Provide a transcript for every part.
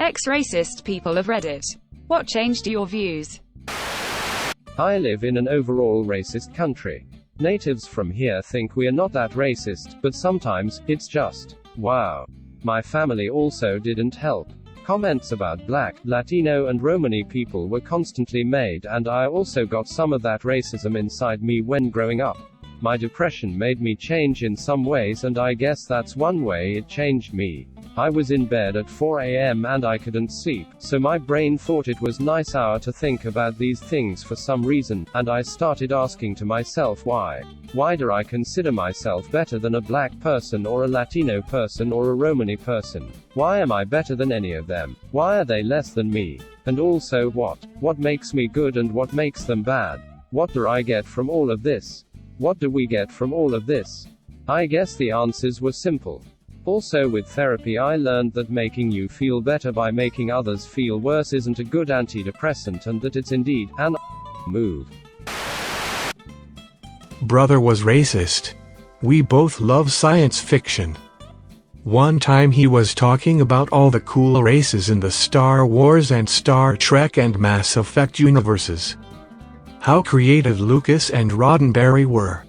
Ex-racist people of Reddit. What changed your views? I live in an overall racist country. Natives from here think we are not that racist, but sometimes, it's just, wow. My family also didn't help. Comments about Black, Latino and Romani people were constantly made, and I also got some of that racism inside me when growing up. My depression made me change in some ways, and I guess that's one way it changed me. I was in bed at 4 a.m. and I couldn't sleep, so my brain thought it was nice hour to think about these things for some reason, and I started asking to myself why. Why do I consider myself better than a black person or a Latino person or a Romani person? Why am I better than any of them? Why are they less than me? And also what makes me good and what makes them bad? What do I get from all of this? What do we get from all of this? I guess the answers were simple. Also with therapy I learned that making you feel better by making others feel worse isn't a good antidepressant, and that it's indeed an move. Brother was racist. We both love science fiction. One time he was talking about all the cool races in the Star Wars and Star Trek and Mass Effect universes. How creative Lucas and Roddenberry were.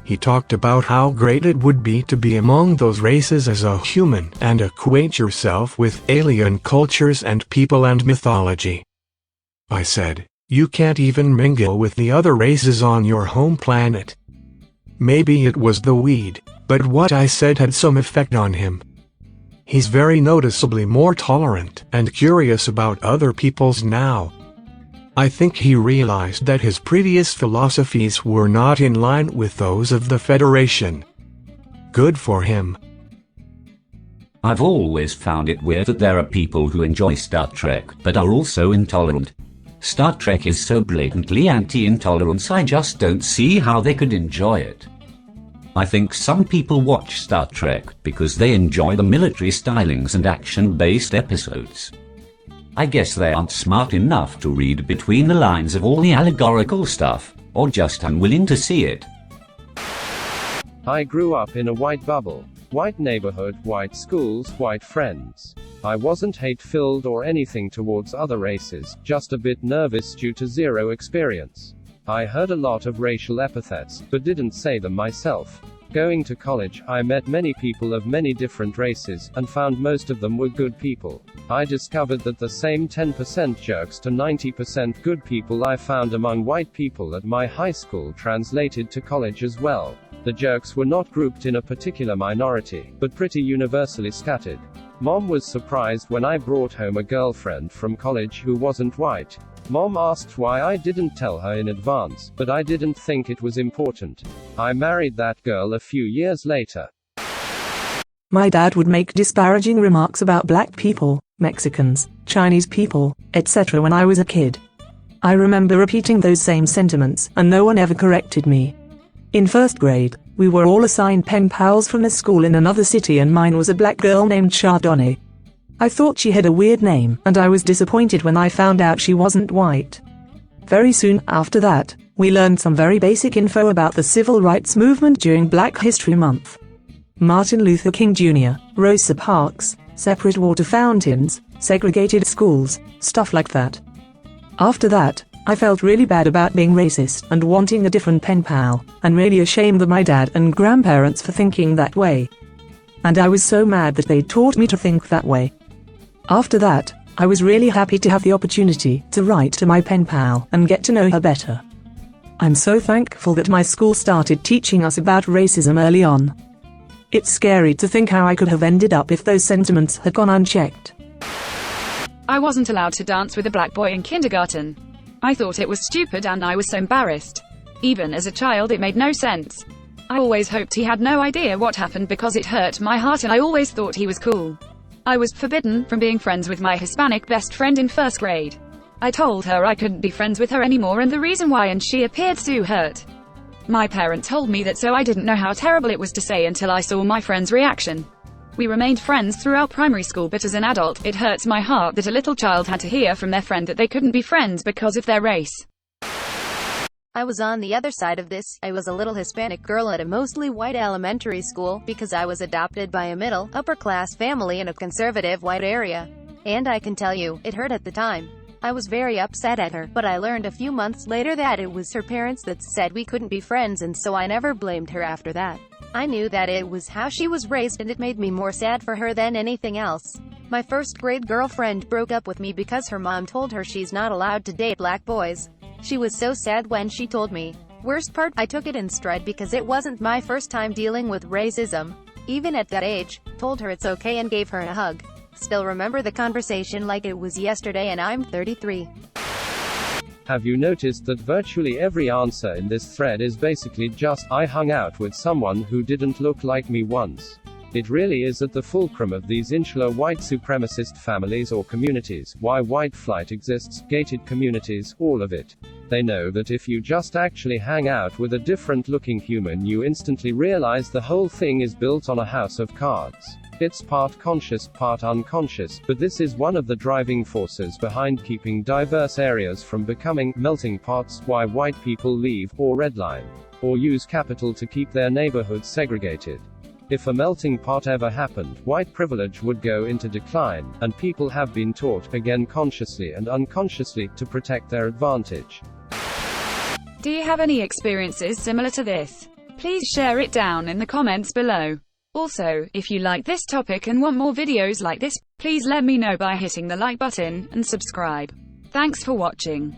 He talked about how great it would be to be among those races as a human and acquaint yourself with alien cultures and people and mythology. I said, you can't even mingle with the other races on your home planet. Maybe it was the weed, but what I said had some effect on him. He's very noticeably more tolerant and curious about other peoples now. I think he realized that his previous philosophies were not in line with those of the Federation. Good for him. I've always found it weird that there are people who enjoy Star Trek but are also intolerant. Star Trek is so blatantly anti-intolerance, I just don't see how they could enjoy it. I think some people watch Star Trek because they enjoy the military stylings and action-based episodes. I guess they aren't smart enough to read between the lines of all the allegorical stuff, or just unwilling to see it. I grew up in a white bubble. White neighborhood, white schools, white friends. I wasn't hate-filled or anything towards other races, just a bit nervous due to zero experience. I heard a lot of racial epithets, but didn't say them myself. Going to college, I met many people of many different races, and found most of them were good people. I discovered that the same 10% jerks to 90% good people I found among white people at my high school translated to college as well. The jerks were not grouped in a particular minority, but pretty universally scattered. Mom was surprised when I brought home a girlfriend from college who wasn't white. Mom asked why I didn't tell her in advance, but I didn't think it was important. I married that girl a few years later. My dad would make disparaging remarks about black people, Mexicans, Chinese people, etc. when I was a kid. I remember repeating those same sentiments, and no one ever corrected me. In first grade, we were all assigned pen pals from a school in another city, and mine was a black girl named Chardonnay. I thought she had a weird name, and I was disappointed when I found out she wasn't white. Very soon after that, we learned some very basic info about the civil rights movement during Black History Month. Martin Luther King Jr., Rosa Parks, separate water fountains, segregated schools, stuff like that. After that, I felt really bad about being racist and wanting a different pen pal, and really ashamed of my dad and grandparents for thinking that way. And I was so mad that they taught me to think that way. After that, I was really happy to have the opportunity to write to my pen pal and get to know her better. I'm so thankful that my school started teaching us about racism early on. It's scary to think how I could have ended up if those sentiments had gone unchecked. I wasn't allowed to dance with a black boy in kindergarten. I thought it was stupid and I was so embarrassed. Even as a child it made no sense. I always hoped he had no idea what happened because it hurt my heart, and I always thought he was cool. I was forbidden from being friends with my Hispanic best friend in first grade. I told her I couldn't be friends with her anymore and the reason why, and she appeared so hurt. My parents told me that, so I didn't know how terrible it was to say until I saw my friend's reaction. We remained friends throughout primary school, but as an adult, it hurts my heart that a little child had to hear from their friend that they couldn't be friends because of their race. I was on the other side of this. I was a little Hispanic girl at a mostly white elementary school, because I was adopted by a middle, upper-class family in a conservative white area. And I can tell you, it hurt at the time. I was very upset at her, but I learned a few months later that it was her parents that said we couldn't be friends, and so I never blamed her after that. I knew that it was how she was raised, and it made me more sad for her than anything else. My first grade girlfriend broke up with me because her mom told her she's not allowed to date black boys. She was so sad when she told me. Worst part, I took it in stride because it wasn't my first time dealing with racism. Even at that age, told her it's okay and gave her a hug. Still remember the conversation like it was yesterday, and I'm 33. Have you noticed that virtually every answer in this thread is basically just, I hung out with someone who didn't look like me once? It really is at the fulcrum of these insular white supremacist families or communities, why white flight exists, gated communities, all of it. They know that if you just actually hang out with a different looking human, you instantly realize the whole thing is built on a house of cards. It's part conscious, part unconscious, but this is one of the driving forces behind keeping diverse areas from becoming melting pots, why white people leave, or redline, or use capital to keep their neighborhoods segregated. If a melting pot ever happened, white privilege would go into decline, and people have been taught, again consciously and unconsciously, to protect their advantage. Do you have any experiences similar to this? Please share it down in the comments below. Also, if you like this topic and want more videos like this, please let me know by hitting the like button and subscribe. Thanks for watching.